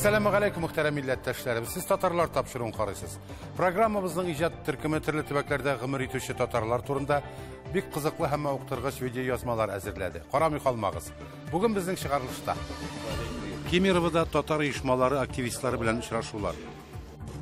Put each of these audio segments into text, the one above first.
Assalamu alaikum muhterem millettaşlarım. Siz Tatarlar tapşırın karısız. Programımızın icad türkümü türlü tübeklerde gımır itüşü Tatarlar turunda bir kızıklı hem uqtırgıç video yazmalar hazırladı. Qaramay qalmağız. Bugün bizning çıkarılışta. Kemirov'da Tatar uyuşmaları aktivistleri bilen uçraşular.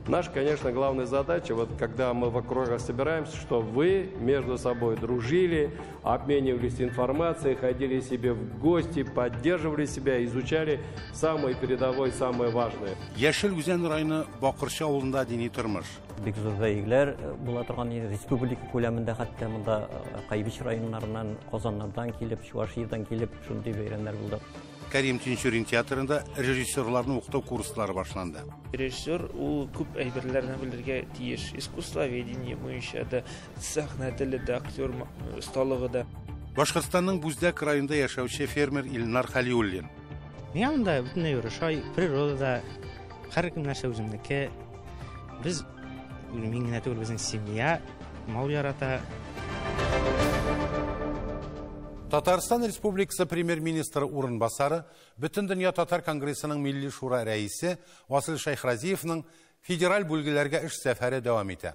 Наша, конечно, главная задача, вот когда мы вокруг собираемся, что вы между собой дружили, обменивались информацией, ходили себе в гости, поддерживали себя, изучали самое передовое, самое важное. Yeşil Güzen rayını Bakırçı avulunda dini tırmış. Bek zor beyler bula turgan respublika ko'lamida hatta bunda Qaybish rayonlaridan, Qozonlardan kelip, Şuvaşiydan kelip şunday beyranlar buldu. Karim Tinçurin teatrında rejissörlerin okuduğu kursları başlandı. Rejissör o küp eyberlerine bilirge tiyiş. İskuslavedeniye boyunca da sahne dili de aktör ustalığı da. Başkırstan'ın Buzdek rayonunda yaşavçı fermer İlnar Haliyullin. Yanında bütün yürüyüşay, prirodada her kim narsa özümdeki biz mingnatör bizim semya mal yarata. Tataristan Respublikası Premier-Ministri Urunbasarı, Bütün Dünya Tatar Kongresi'nin Milli Şura Reisi Vasil Shaykhraziyev'nin federal bölgelerge iş seferi devam etti.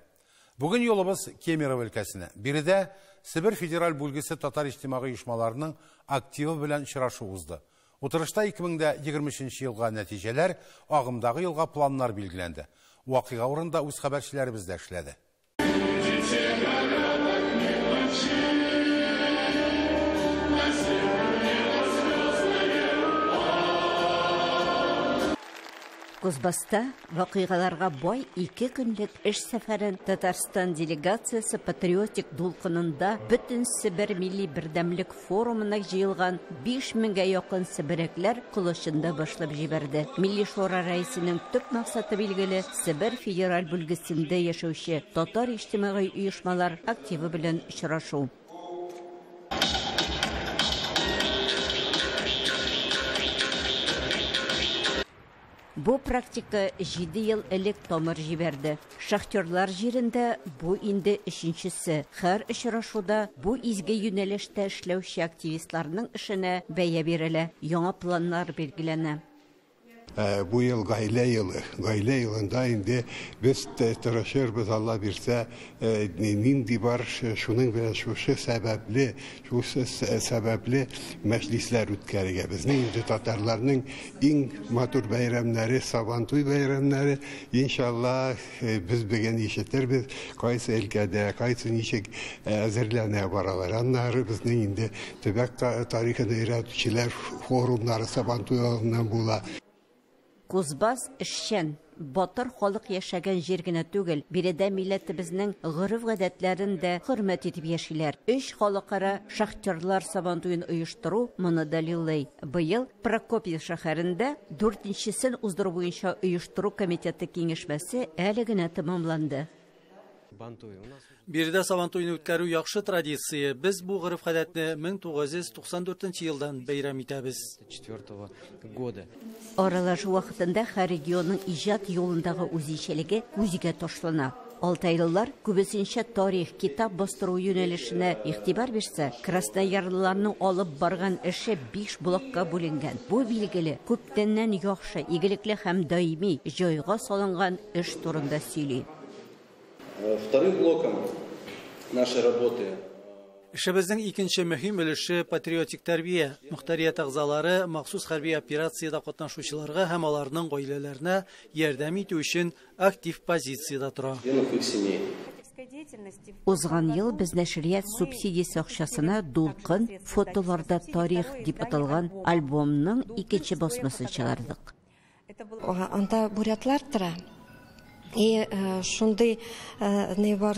Bugün yolumuz Kemirov ülkesine. Biri de Sibir Federal Bölgesi Tatar İçtimai uyuşmalarının aktivi bilen uçraşı uzdu. Oturuşta 2020 yılga neticeler, ağımdağı yılga planlar bilgilendi. Vakıga orunda öz haberçilerimiz de işledi. Kuzbasta vakıgalarga boy 2 günlük iş seferin Tatarstan delegatsiyası patriotik dulkınında bütün Sibir Milli Birdemlik Forumuna jıyılgan 5000'e yakın Sibirekler kılıçında başlap jiberdi. Milli Şura Reisinin tüp maksatı bilgili Sibir Federal bölgesinde yaşayışı Tatar içtimai uyuşmalar aktivi bilen uçraşu. Bu praktika 7 yıl elek tamır jiberdi. Şahtörler jirinde bu indi işinçisi. Her uçraşuda bu izge yönelişte işlevşi aktivistlarının işine beye berile, yana planlar belgilene. Bu yıl gayle yılında indi biz tıraşırız Allah birse nindi var şunun ve şu sebepli meclisler ütkeriye biz indi Tatarlarının en matur bayramları Sabantuy bayramları inşallah biz bugün işitir biz kayısı ülkede kayısı nişek hazırlanıyor baralar anları biz indi tübek tarihinde iradçiler forumları Sabantuy alanından bula. Kuzbas işçen, batır xalq yaşagan jergine tügül, birede milletibizning g'ırıv gadetlerini de hürmet etip yaşaylar. Üç xalqara şahtörler sabantuyun uyuşturu bunu dalillay. Bu yıl Prokopiev şaharında 4-sin uzdur boyunca uyuşturu komiteti kengişmesi əligine tamamlandı. Bir de Sabantoy'un ötkärü yaxşı tradisiya. Biz bu g'ırıv gadetni 1994 yıldan bayram etamiz. Aralaşu vaqtında her regionun icad yolundağı özişeligi gözüge taşlana. Altaylılar kübesinçe tarih kitap bastırу yönelişine ihtibar verse, Krasnoyarlılarının alıp bargan işe 5 blokka bölüngen. Bu bilgili köptenden yaxşı, igilikli hem daimi joyga salıngan iş turunda söyleydi. Вторым блоком нашей работы İşimizin ikinci mühim ülüşü patriotik terbiye. Muhtariyet ağzaları maxsus harbiy operatsiyada qatnaşuvchilarga hem onlarning oilalarına yardım etü için aktiv pozitsiyada tura. Uzgan yıl biz neşriyat subsidiyası akşasına Dulqın fotolarda tarih dip atalgan albomның ikinci basmasını çıkardık. Анда бурятлар тора. Şunday ne var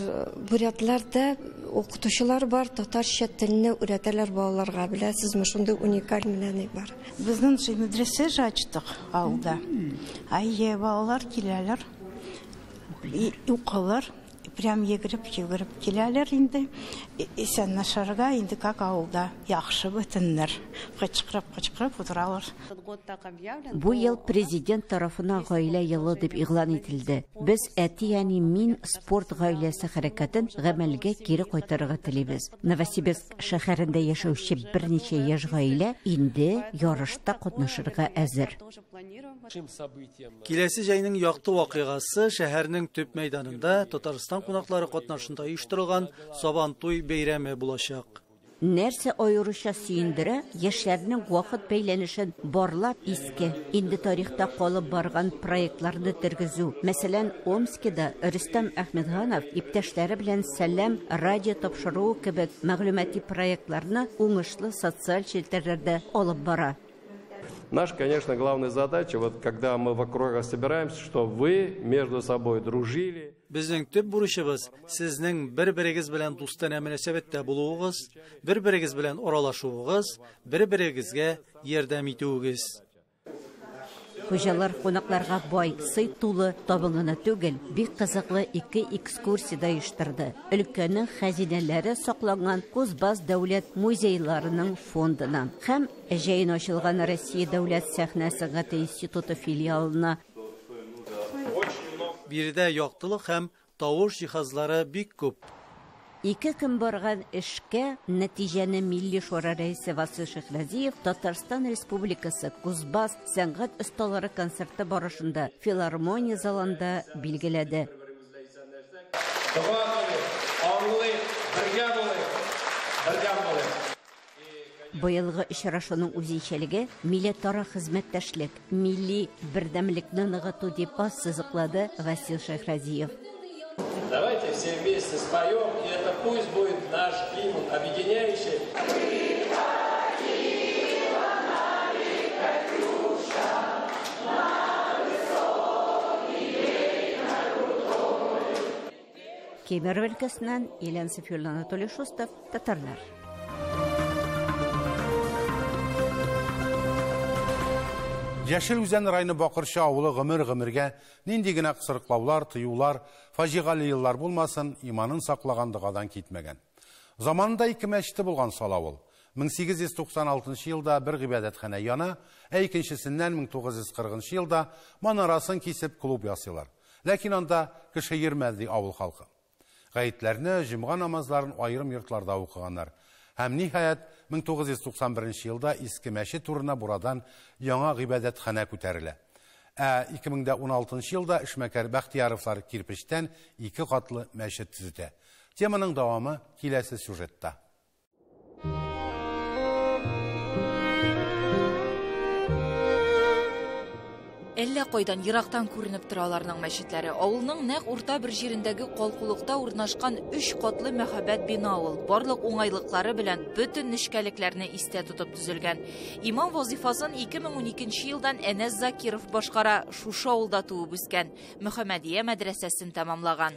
buryatllarda okutuşular var Tatarcha tilini öğretirler balalarga bilasizmi şunday unikal ne var. Bizning medrese açtık alda. Ay balalar kilerler. Okular prям yegirip kilerler indi. исән нашарга инде как авылда яхшы бөтеннәр. Кычкырып утыралар. Бу ел президент тарафына гаилә елы дип игълан ителде. Без әти-яни мин спорт гаиләсе хәрәкәтен гамәлгә кире кайтарырга телибез. Новосибирск шәһәрендә яшәүче берничә яшь гаилә инде ярышта катнашырга әзер. Киләсе җәйнең якты вакыйгасы шәһәрнең төп мәйданында Татарстан кунаклары катнашында оештырылган Сабантуй бәйрәме булачак. Нәрсә аеруча сөендерә, яшьләрнең вакыт бәйләнешен барлап иске, инде тарихта калып барган проектларны тергезү. Мәсәлән, Омскида Рөстәм Әхмәтханов иптәшләре белән сәлам радио тапшыру кебек мәгълүмати проектларны уңышлы социаль челтәрләрдә алып бара. Наша, конечно, главная задача, вот когда мы в округах собираемся, что вы между собой дружили. Безнең төп бурычыбыз сезнең бер-берегез белән дустана мөнәсәбәттә булуыгыз, бер-берегез белән оралашуыгыз, бер-берегезгә ярдәм итүегез. Хуҗалар кунакларга бай, сый тулы табынганы түгел, бик кызыклы 2 экскурсия оештырды. Өлкәнең хәзинәләре сакланган Кузбасс дәүләт музейларының фондына һәм җәен ачылган Россия дәүләт сәхнә сәнгате институты филиалына. Биредә яктылык һәм тавыш җиһазлары бик күп. 2 көн барган эшкә нәтиҗәне Милли шура рәисе Васил Шайхразиев Татарстан Республикасы Кузбасс сәнгать осталары концерты барышында филармония залында билгеләде. Быелгы очрашуның үзенчәлеге милләтара хезмәттәшлек, милли бердәмлекне ныгыту дип ассызыклады Васил Шайхразиев. Давайте все вместе споем, и это пусть будет наш гимн объединяющий. Кемер өлкәсеннән Елена Сафиуллина, Анатолий Шустов, Татарлар. Яшел Үзән районы Бакырчы авылы гомер-гомергә нинди генә кысырыклаулар, тыюлар, фаҗигале еллар булмасын, иманын саклагандыгадан китмәгән. Заманында 2 мәчете булган Салавыл. 1896 елда бер гыйбадәтханә яна, ә икенчесеннән 1940 елда манарасын кисеп клуб ясыйлар. Ләкин анда кеше йөрмәде авыл халкы. Гаетләрне, җомга намазларын аерым йортларда укыганнар. Һәм ниһаять 1991 елда иске мәчет турына бурадан яңа гыйбадәтханә күтәрелә. 2016 елда Эшмәкәр Бәхтияровлар кирпечтән 2 катлы мәчет төзетә. Теманың дәвамы киләсе сюжетта. Әллә кайдан ерактан күренеп тора аларның мәчетләре. Авылның нәкъ урта бер җирендәге калкулыкта урнашкан 3 катлы мәһабәт бина ул. Барлык уңайлыклары белән бөтен нечкәлекләрне истә тотып төзелгән. Имам вазифасын 2012 елдан Әнәс Закиров башкара, шушы авылда туып үскән. Мөхәммәдия мәдрәсәсен тәмамлаган.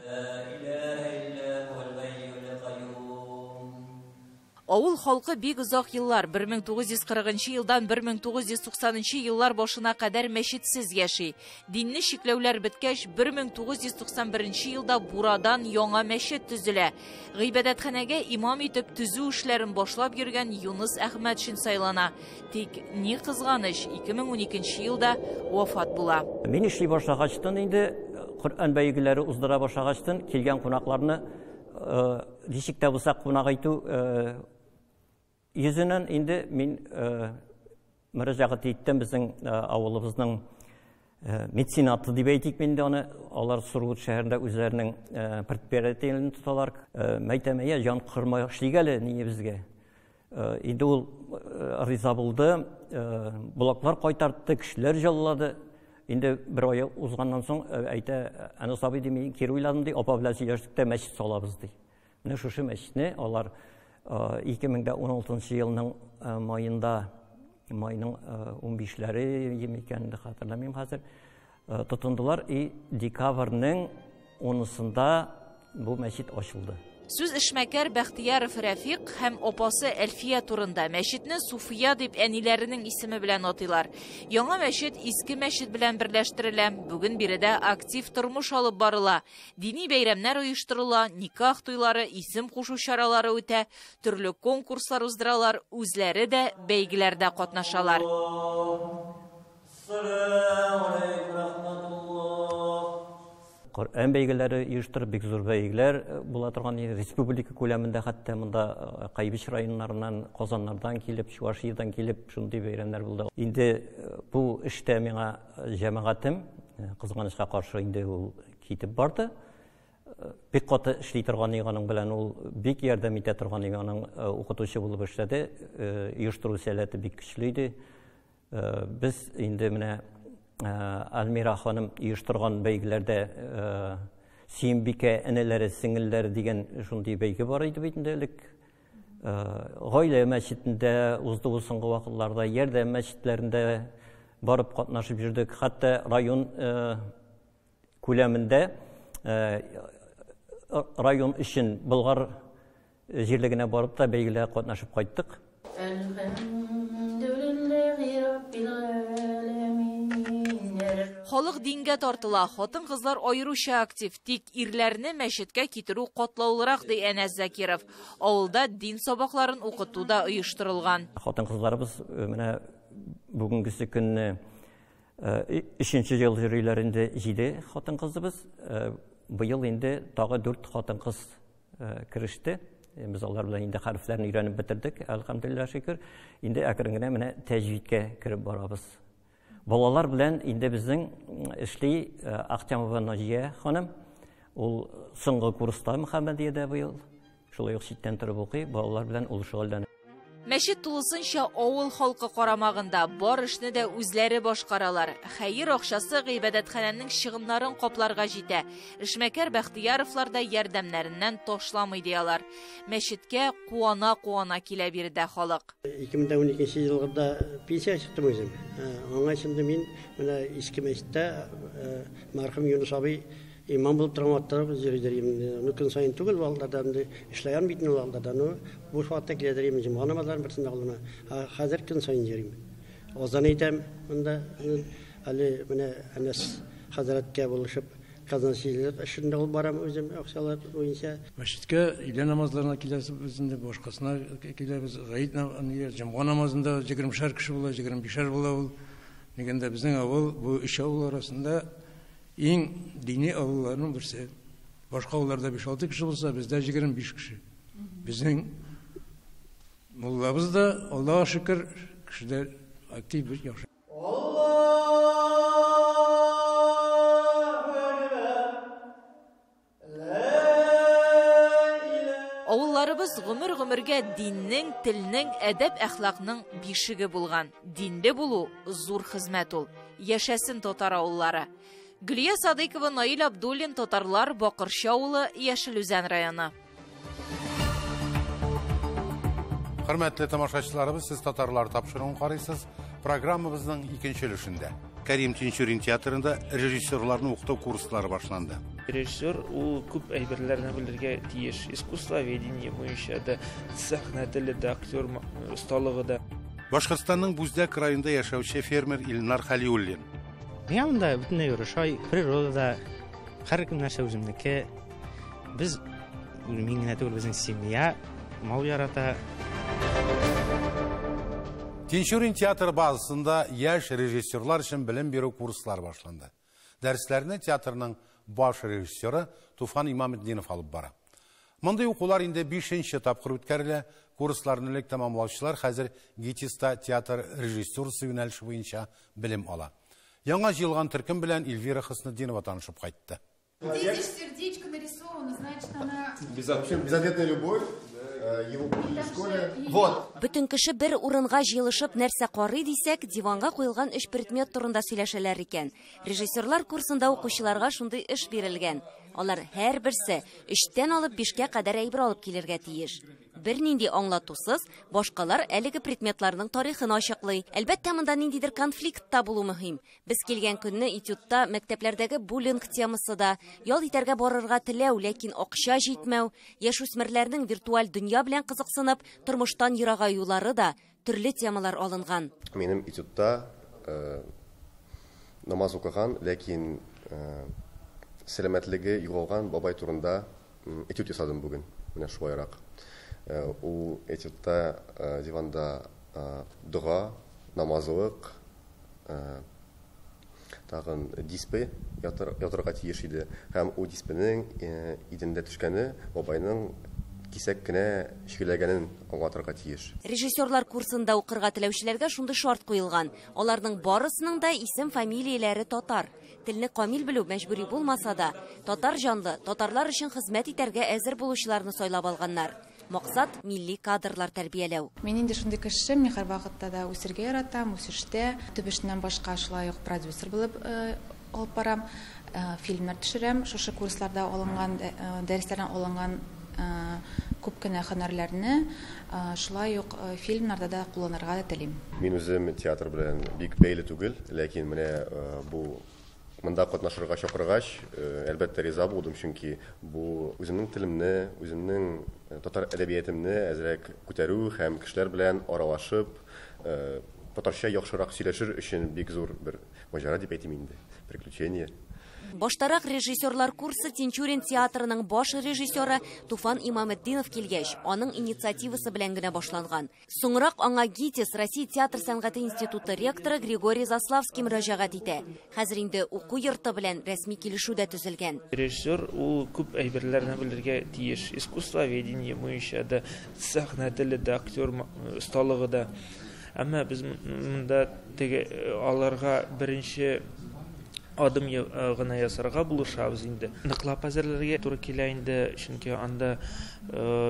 Авыл халкы бик озак еллар 1940 елдан 1990 еллар башына кадәр мәчетсез яши. Динне шикләүләр беткәч 1991 елда бурадан яңа мәчет төзелә. Гыйбадәтханәгә имам итеп төзү эшләрен башлап йөргән Юныс Әхмәтшин сайлана. Тик ни кызганыч 2012 елда вафат була. Мин эшли башлагачтан инде Коръән бәйгеләре уздыра башлагачтан килгән кунакларны ничек тә булса кунак итү Yüzünden indi min müracaat ettim bizim avlumuzun медицинаты дип әйтик инде аны алар Сургут шәһәрендә үзләренең предприятиеләрен тоталар. Мәйтәмәя җан кырмай эшлигәле ни безгә. Инде ул риза булды. Блоклар кайтартты, кешеләр җаллады. Инде бер ай узганнан соң әйтә, аны сабый дими кире уйладым ди, апа белән сөйләштек, мәчет салабыз ди. Менә шушы мәчетне алар 2016 елның майында, майның 15-ләре емекәнді хатırlamыйм хәзер, тотындылар и декабрьнең 10-сында бу мәчет ачылды. Сүз эшмәкәр Бәхтияров Рәфиq һәм опасы Әлфия турында. Мәчетне Суфия дип әниләренең исеме белән атыйлар. Яңа мәчет иске мәчет белән берләштерелә. Бүген биредә актив тормыш алып барыла. Дини бәйрәмнәр оештырыла, никах туйлары, исем кушу чаралары үтә, төрле конкурслар уздыралар, үзләре дә бәйгеләрдә катнашалар. Коръән бәйгеләре оештырып, бик зур бәйгеләр була торган. Республика күләмендә хәтта монда Кайбиш районнарыннан, Казаннардан килеп, Чувашиядан килеп, шундый бәйрәмнәр булды. Инде бу эштә миңа җәмәгатем кызганычка каршы инде ул китеп барды. Бик каты эшли торган аның белән ул бик ярдәм итә торган аның укытучы булып эшләде. Оештыру сәләте бик көчле иде. Без инде менә Алмира ханым оештырган бәйгеләрдә Сөембикә энеләре, сеңелләре дигән шундый бәйге бар иде бит инде элек. Гаилә мәчетендә узды ул соңгы вакытларда, ярдәм мәчетләрендә барып катнашып жүрдек. Хәтта район күләмендә район өчен Болгар җирлегенә барып та бәйгеләргә катнашып кайттык. Халык дингә тартыла, хатын-кызлар аеруча актив, тик ирләрне мәчеткә китерү катлаулырак ди Әнәс Закиров. Авылда дин сабакларын укыту да оештырылган. Хатын-кызларыбыз менә бүгенгесе көнне 3нче ел йөриләр инде 7 хатын-кызыбыз. Быел инде тагы 4 хатын-кыз кереште. Без алар белән инде хәрефләрне өйрәнеп бетердек, әлхәмдүлилләһ шөкер. Инде әкрен генә менә тәҗвидкә кирип барабыз. Балалар белән инде безнең эшли Ахтямова Наҗия ханым. Ул соңгы курста Мөхәммәдиядә быел. Шулай ук читтән торып укый, балалар белән ул шөгыльләнә. Мәчет тулысынча авыл халкы карамагында, бар эшне дә үзләре башкаралар. Хәер акчасы гыйбадәтханәнең чыгымнарын капларга җитә. Эшмәкәр Бәхтияровлар да ярдәмнәреннән ташламый диялар. Мәчеткә куана килә биредә халык. 2012 елда пенсия чыктым үзем. Аңа шунда мин менә иске мәчеттә мәрхүм Юнус абый имам булып торган җирдәрем. Көн сайын түгел валдардан эшләгән бит валдардан. Бу вакытта киләдерим җомга намазларын берсендә кылына. Хәзер көн сайын йөрим. Азан әйтәм, монда әле менә Әнәс хәзрәткә булышып казансызлык эшендә ул барам үзем акчалар буенча. Мәчеткә илә намазларына киләсез бездә башкасына киләбез. Гаит җомга намазында 20 кеше була, 25 була ул. Дигәндә безнең авыл бу үч авыл арасында иң дини авылларның берсе. Башка авылларда 5-6 кеше булса, бездә 25 кеше. Безнең муллабыз да, Аллаһка шөкер, кешеләр актив бит яхшы. Авылларыбыз гомергә диннең, телнең, әдәп әхлакның бишеге булган. Динле булу зур хезмәт ул. Яшәсен татар авыллары. Гөлия Садыкова, Наил Абдуллин, Татарлар, Бакырчы авылы, Яшелүзән районы. Хөрмәтле тамашачыларыбыз, сез татарлар тапшыруын карыйсыз. Программабызның икенче өлешендә Кәрим Тинчурин театрында режиссерларны укыту курслары башланды. Режиссер ул күп әйберләрне белергә тиеш. Искусствоведение буенча да, сәхнә теле дә, актер осталыгы да. Башкортстанның Бүздәк районында яшәүче фермер Илнар Халиуллин. Янда бүтән йөрүшай, природада һәркем нәрсә үземнеке. Без мин генә түгел, безнең семья мал ярата. Тинчурин театр базасында яшь режиссерлар өчен белем бирү курслары башланды. Дәресләрне театрның баш режиссеры Туфан Имаметдинов алып бара. Мондый укулар инде 5нче тапкыр үткәрелә. Курсларны элек тәмамлаучылар хәзер ГИТИСта театр режиссурасы юнәлеше буенча белем ала. Яңа җыелган төркем белән Эльвира Хөснетдинова танышып кайтты. Здесь сердечко нарисовано, значит, она... Безответная любовь. Бүтән кеше бер урынга җыелышып нәрсә карый дисәк, диванга куелган 3 предмет турында сөйләшәләр икән. Режиссерлар курсында укучыларга шундый эш бирелгән. Алар һәрберсе 3тән алып 5кә кадәр әйбер алып килергә тиеш. бернинди аңлатусыз, башкалар әлеге предметларның тарихын ачыклый. Әлбәттә, монда ниндидер конфликт та булу мөһим. Без килгән көнне этюдта мәктәпләрдәге буллинг темасы да, ял итәргә барырга теләү, ләкин акча җитмәү, яшүсмерләрнең виртуаль дөнья белән кызыксынып, тормыштан ерага юллары да төрле темалар алынган. Минем этюдта намаз укыган, ләкин сәламәтлеге югалган бабай турында этюд ясадым бүген. Менә шулайрак. У этюдта диванда дуга, намазлык, тагын диспе ятырга тиеш иде. Һәм у диспенең идендә төшкәне бабайның кисәк кенә шигеләгәнен аңлатырга тиеш. Режиссерлар курсында укырга теләүчеләргә шундый шарт куелган. Аларның барысының да исем фамилияләре татар. Телне камил белү мәҗбүри булмаса да, татар җанлы, татарлар өчен хезмәт итәргә әзер булучыларны сайлап алганнар. Максат милли кадрлар тәрбияләү. Мин инде шундый кеше, мин һәр вакытта да үсергә яратам, үсештә, төбешнән башка шулай ук продюсер булып алып барам, фильмнар төшерәм, шушы курсларда алынган, дәресләрдән алынган күп кенә һөнәрләрне шулай ук фильмнарда да кулланырга да телим. Мин үзем театр белән бик бәйле түгел, ләкин менә бу монда катнашырга чакыргач, әлбәттә риза булдым, чөнки бу үземнең телемне, үземнең татар әдәбиятымны әзрәк күтәрү һәм кешеләр белән аралашып, татарча яхшырак сөйләшер өчен бик зур бер маҗара дип әйтим инде. Приключение. Баштарак режиссерлар курсы Тинчурин театрының баш режиссеры Туфан Имаметдинов килгәч, аның инициативасы белән генә башланган. Соңрак аңа ГИТИС Россия театр сәнгате институты ректоры Григорий Заславский мөрәҗәгать итә. Хәзер инде уку йорты белән рәсми килешү дә төзелгән. Режиссер ул күп әйберләрне белергә тиеш. Искусствоведение буенча да, сәхнә теле дә, актер осталыгы да. Әмма без монда теге аларга беренче адым гына ясарга булышабыз инде. Ныклап әзерләргә туры килә инде, чөнки анда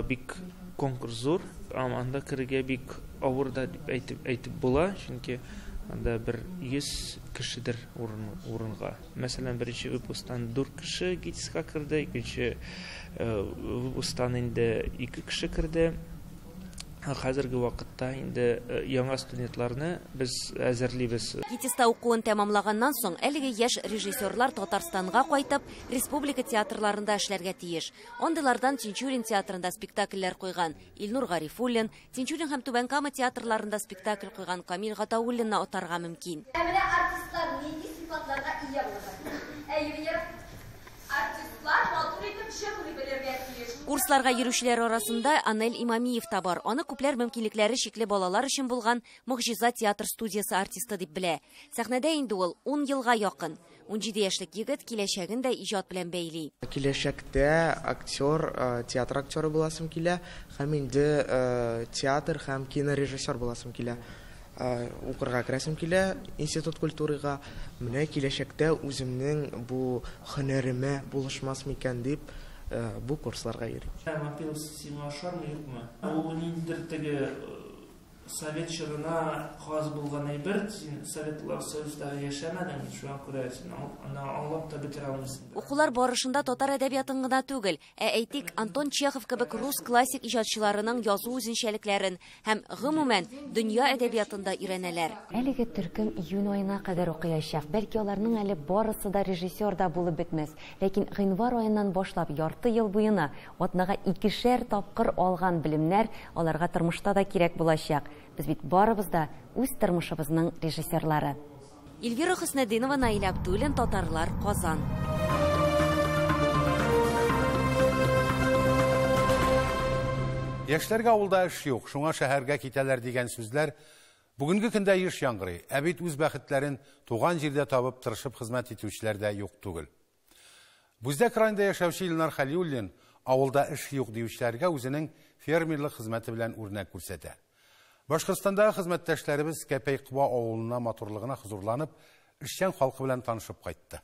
бик конкурс зур, анда кирергә бик авыр да дип әйтеп була, чөнки анда 100 кешедер урынга. Мәсәлән, беренче выпустан 4 кеше ГИТИСка кирде, икенче выпустан инде 2 кеше кирде. Хәзерге вакытта инде яңа студентларны без әзерлибез. ГИТИСта укуын тәмамлаганнан соң әлеге яшь режиссерлар Татарстанга кайтып, республика театрларында эшләргә тиеш. Ондайлардан Тинчурин театрында спектакльләр куйган Илнур Гарифуллин, Тинчурин һәм Түбән Кама театрларында спектакль куйган Камил Гатауллинны атарга мөмкин. Менә артистлар нинди сыйфатларга ия булган? Артистлар матур итеп эшләп белергә тиеш. Курсларга йөрүчеләр арасында Анель Имамиев та бар. Аны күпләр мөмкинлекләре шикле балалар өчен булган Могҗиза театр студиясы артисты дип белә. Сәхнәдә инде ул 10 елга якын. 17 яшьлек егет киләчәген дә иҗат белән бәйли. Киләчәктә актер, театр актеры буласым килә, һәм инде театр һәм кинорежиссер буласым килә. Укырга керәсем килә институт культурага. Менә киләчәктә үземнең бу һөнәремә булышмас микән дип бу курсларга йөрим. Мопиловский шармы юкмы? Ул ниндидер теге совет чорына хас булган әйбер, син Советлар Союзда яшәмәдең, шуңа күрә син аны аңлап та бетерә алмыйсың. Укулар барышында татар әдәбиятын гына түгел, әйтик, Антон Чехов кебек рус классик иҗатчыларының язу үзенчәлекләрен һәм гомумән дөнья әдәбиятында өйрәнәләр. Әлеге төркем июнь аена кадәр укыячак. Бәлки аларның әле барысы да режиссер да булып бетмәс. Ләкин гыйнвар аеннан башлап ярты ел буена атнага 2 тапкыр алган белемнәр аларга тормышта да кирәк булачак. Без бит барыбыз да үз тормышыбызның режиссерлары. Эльвира Хөснетдинова, Наил Абдуллин, Татарлар, Казан. Яшьләргә авылда эш юк, шуңа шәһәргә китәләр дигән сүзләр бүгенге көндә еш яңгырый. Ә бит үз бәхетләрен туган җирдә табып тырышып хезмәт итүчеләр дә юк түгел. Бүздәк районында яшәүче Илнар Халиуллин авылда эш юк диючеләргә үзенең фермерлык хезмәте белән үрнәк күрсәтә. Башкортстандагы хезмәттәшләребез Кәпәй-Куба авылына матурлыгына хозурланып, эшчән халкы белән танышып кайтты.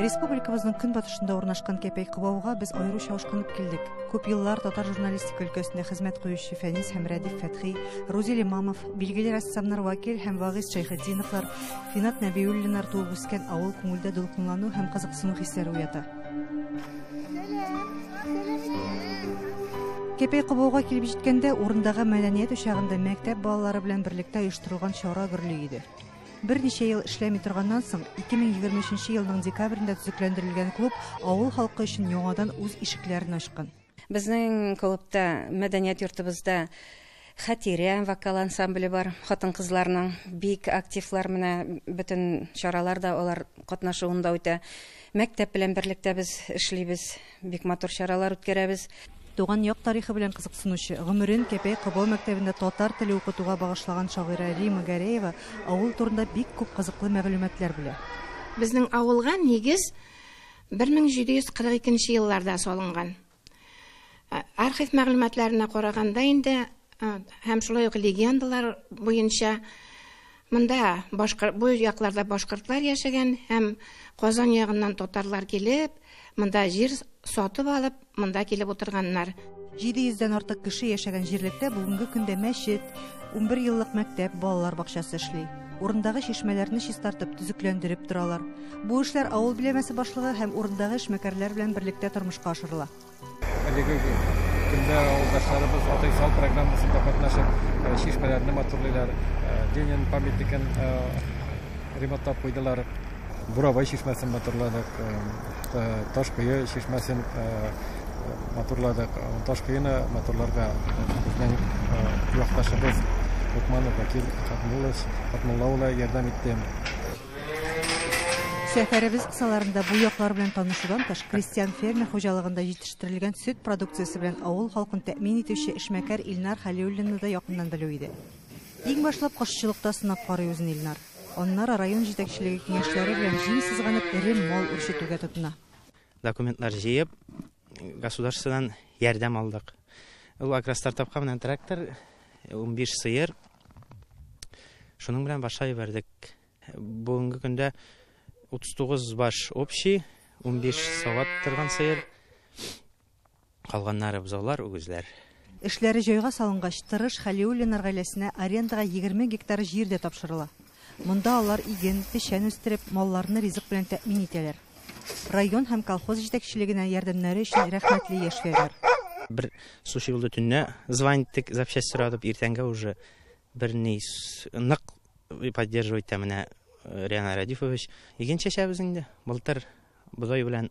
Республикабызның көнбатышында урнашкан Кәпәй-Куба без аеруча ашкынып килдек. Күп еллар татар журналистика өлкәсендә хезмәт куючы Фәнис һәм Рәдиф Фәтхи, Рузил Имамов, билгеле рәссамнар Вакил һәм Вагиз Шәйхетдиновлар, Финат Нәбиуллиннар туып үскән авыл күңелдә дулкынлану һәм кызыксыну хисләре уята. Кепей кыбауга килеп җиткәндә, урындагы мәдәният учагында мәктәп балалары белән берлектә оештырылган чара гөрле иде. Берничә ел эшләми торганнан соң 2023 елның декабрендә төзекләндерелгән клуб авыл халкы өчен яңадан үз ишекләрен ачкан. Безнең клубта, мәдәният йортыбызда Хатирә вокал ансамбле бар. Хатын-кызларның бик активлар менә бөтен чараларда алар катнашуында үтә. Мәктәп белән берлектә без эшлибез, бик матур чаралар үткәрәбез. Туган як тарихы белән кызыксынучы, гомерен Кепей кыбау мәктәбендә татар теле укытуга багышлаган шагыйрә Рима Гәрәева авыл турында бик күп кызыклы мәгълүматлар белә. Безнең авылга нигез 1742 елларда салынган. Архив мәгълүматларына караганда инде һәм шулай ук легендалар буенча монда бу якларда башкортлар яшәгән һәм Казан ягыннан татарлар килеп, монда җир сатып алып, монда килеп утырганнар. 700дән артык кеше яшәгән җирлектә бүгенге көндә мәчет, 11 еллык мәктәп, балалар бакчасы эшли. Урындагы чишмәләрне чистартып, төзекләндереп торалар. Бу эшләр авыл биләмәсе башлыгы һәм урындагы эшмәкәрләр белән берлектә тормышка ашырыла. Көндә авылдашларыбыз Атайсал программасында катнашып, чишмәләрне матурлыйлар, Ленин памятникын ремонтлап куйдылар. Буравай чишмәсен матурладык, Ташкыя чишмәсен матурладык. Ташкыйны матурларга безнең якташыбыз Лукманов Вакил Хатмуллаулы ярдәм итте. Сәфәребез кысаларында бу яклар белән танышудан тыш, крестьян фермер хуҗалыгында җитештерелгән сөт продукциясе белән авыл халкын тәэмин итүче эшмәкәр Илнар Хәлиуллинны да якыннан белү иде. Иң башлап кошчылыкта сынап карый үзен Илнар. Аннары район җитәкчелеге киңәшләре белән җиң сызганып, ире мал үрчетүгә тотына. Документлар җыеп, государстводан ярдәм алдык. Ул агростартапка менән трактор, 15 сыер. Шуның белән башлай бердек. Бүгенге көндә 39 баш общий, 15 сават торган сыер. Калганнары бузаулар, үгезләр. Эшләре җайга салынгач, Тырыш Хәлиуллиннар гаиләсенә арендага 20 гектар җир дә тапшырыла. Монда алар иген, печән үстереп, малларны ризык белән тәэмин итәләр. Район һәм колхоз җитәкчелегенә ярдәмнәре өчен рәхмәтле яшьләр. Бер суши булды төнне, звонитик, запчасть сорадып, иртәнгә уже берни нык поддерживать та менә Риана Радифович. Иген чәчәбез инде. Былтыр бозой белән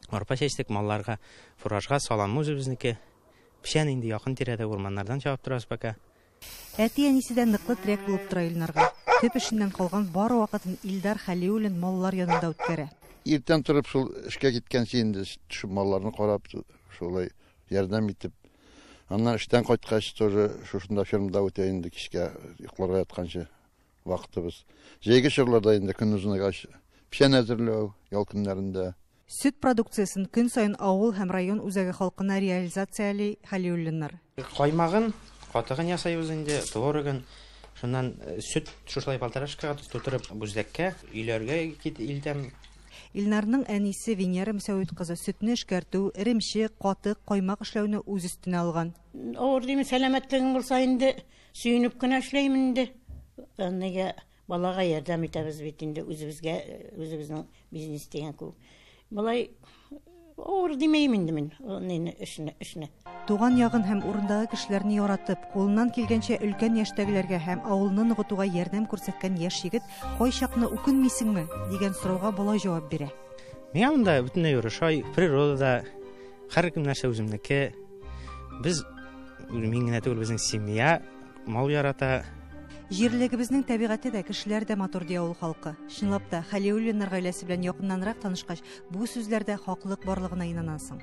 арпа чәчтек, малларга фуражга салам үзебезнеке. Печән инде якын тирәдә урманнардан чабып торабыз пока. Әти-әнисидән ныклы трек булып тора Илнарга. Төп эшеннән калган бар вакытын Илдар Хәлиуллин маллар янында үткәрә. Иртән торып шул эшкә киткәнче инде төшеп малларны карап, шулай ярдәм итеп. Аннан эштән кайткач тоже шушында фермада үтә инде кичкә йокларга ятканчы вакытыбыз. Җәйге чорларда инде көндезне печән әзерләү ял көннәрендә. Сөт продукциясын көн сайын авыл һәм район үзәге халкына реализациялый Хәлиуллиннар. Каймагын, катыгын ясайбыз инде, творогын. Шуннан сөт шушлай палтарашкага тутырып бүздәккә, өйләргә илтәм. Илнарның әнисе Венера Мөсәвит кызы сөтне эшкәртү, иремчек, катык, каймак эшләүне үз өстенә алган. Авыр диме, сәламәтлегең булса инде, сөенеп кенә эшләймен инде. Нигә балага ярдәм итәбез бит инде үзебезнең бизнес дигән күп. Балай авыр димәйм инде мин эшне. Туган ягын һәм урындагы кешеләрне яратып, кулыннан килгәнчә өлкән яшьтәгеләргә һәм авылны ныгытуга ярдәм күрсәткән яшь егет кайчакны үкенмисеңме дигән сорауга болай җавап бирә. Миңа монда бөтенләй ярашай, природада һәркем нәрсә үземнеке. Без мин генә түгел, безнең семья мал ярата. Җирлегебезнең табигате дә, кешеләр дә матур ди авыл халкы. Чынлап та, Хәлиуллиннар гаиләсе белән якыннанрак танышкач, бу сүзләрдә хаклык барлыгына инанасың.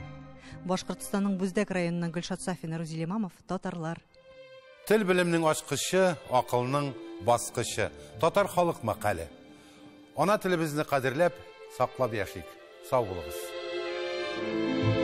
Башкортстанның Бүздәк районыннан Гөлшат Сафина, Рузил Имамов, татарлар. Тел белемнең ачкычы, акылның баскычы. Татар халык мәкале. Ана телебезне кадерләп, саклап яшик. Сау булыгыз.